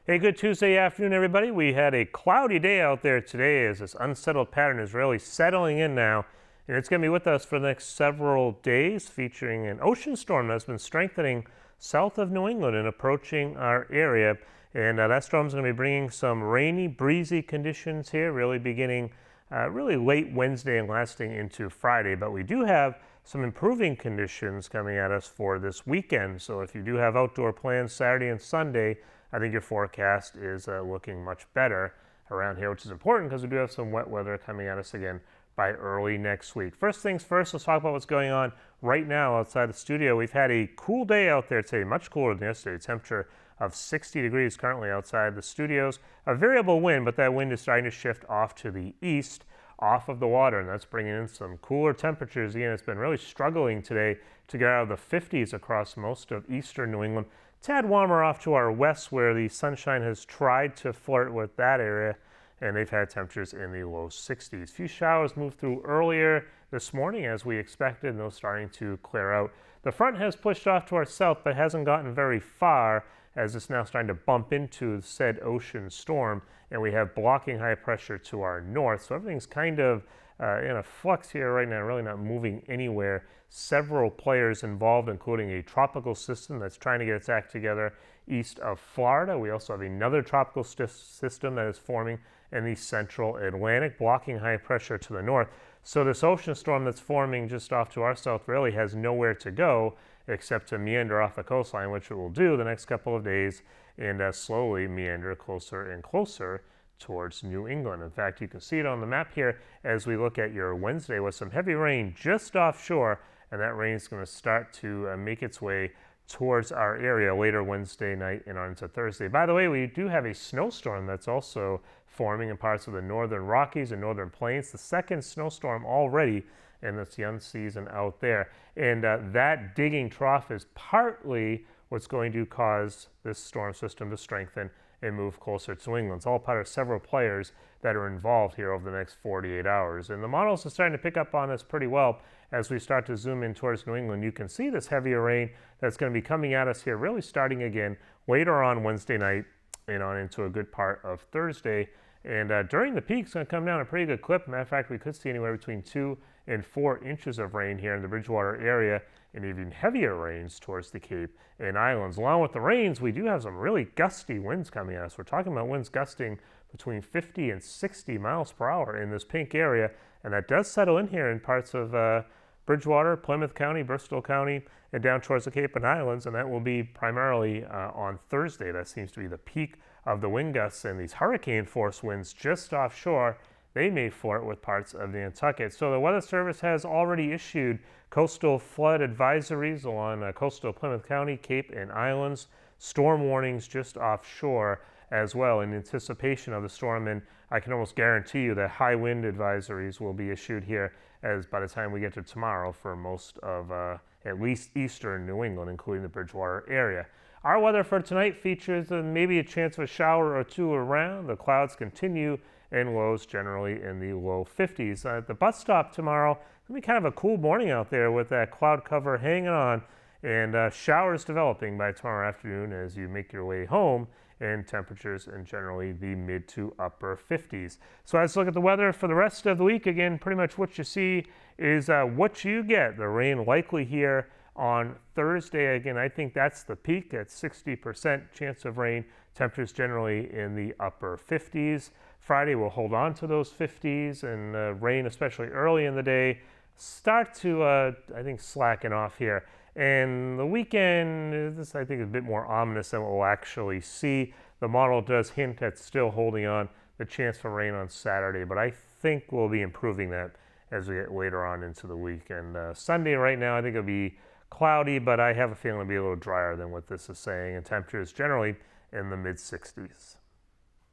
Hey, good Tuesday afternoon, everybody. We had a cloudy day out there today as this unsettled pattern is really settling in now. And it's going to be with us for the next several days, featuring an ocean storm that's been strengthening south of New England and approaching our area. And that storm is going to be bringing some rainy, breezy conditions here, really beginning really late Wednesday and lasting into Friday. But we do have some improving conditions coming at us for this weekend. So if you do have outdoor plans Saturday and Sunday, I think your forecast is looking much better around here, which is important because we do have some wet weather coming at us again by early next week. First things first, let's talk about what's going on right now outside the studio. We've had a cool day out there today, much cooler than yesterday. Temperature of 60 degrees currently outside the studios. A variable wind, but that wind is starting to shift off to the east, off of the water, and that's bringing in some cooler temperatures. Again, it's been really struggling today to get out of the 50s across most of eastern New England. Tad warmer off to our west, where the sunshine has tried to flirt with that area, and they've had temperatures in the low 60s. A few showers moved through earlier this morning as we expected, and those starting to clear out. The front has pushed off to our south, but hasn't gotten very far, as it's now starting to bump into said ocean storm, and we have blocking high pressure to our north. So everything's kind of in a flux here right now, really not moving anywhere. Several players involved, including a tropical system that's trying to get its act together east of Florida. We also have another tropical system that is forming in the central Atlantic, blocking high pressure to the north. So this ocean storm that's forming just off to our south really has nowhere to go except to meander off the coastline, which it will do the next couple of days, and slowly meander closer and closer towards New England. In fact, you can see it on the map here as we look at your Wednesday with some heavy rain just offshore, and that rain is going to start to make its way towards our area later Wednesday night and on into Thursday. By the way, we do have a snowstorm that's also forming in parts of the northern Rockies and northern plains. The second snowstorm already in this young season out there. And that digging trough is partly what's going to cause this storm system to strengthen and move closer to New England. It's all part of several players that are involved here over the next 48 hours. And the models are starting to pick up on this pretty well as we start to zoom in towards New England. You can see this heavier rain that's going to be coming at us here, really starting again later on Wednesday night and on into a good part of Thursday. And during the peak, it's going to come down a pretty good clip. Matter of fact, we could see anywhere between 2 and 4 inches of rain here in the Bridgewater area, and even heavier rains towards the Cape and Islands. Along with the rains, we do have some really gusty winds coming at us. We're talking about winds gusting between 50 and 60 miles per hour in this pink area, and that does settle in here in parts of Bridgewater, Plymouth County, Bristol County, and down towards the Cape and Islands, and that will be primarily on Thursday. That seems to be the peak of the wind gusts, and these hurricane-force winds just offshore, they may flirt with parts of Nantucket. So the Weather Service has already issued coastal flood advisories along coastal Plymouth County, Cape and Islands, storm warnings just offshore as well in anticipation of the storm. And I can almost guarantee you that high wind advisories will be issued here as by the time we get to tomorrow for most of at least eastern New England, including the Bridgewater area. Our weather for tonight features maybe a chance of a shower or two around. The clouds continue and lows generally in the low 50s. At the bus stop tomorrow, it'll be kind of a cool morning out there with that cloud cover hanging on and showers developing by tomorrow afternoon as you make your way home, and temperatures in generally the mid to upper 50s. So let's look at the weather for the rest of the week. Again, pretty much what you see is what you get. The rain likely here on Thursday. Again, I think that's the peak at 60% chance of rain. Temperatures generally in the upper 50s. Friday will hold on to those 50s, and rain, especially early in the day, start to, I think, slacken off here. And the weekend, this I think is a bit more ominous than what we'll actually see. The model does hint at still holding on the chance for rain on Saturday, but I think we'll be improving that as we get later on into the week. And Sunday right now, I think it'll be cloudy, but I have a feeling it'll be a little drier than what this is saying, and temperatures generally in the mid 60s.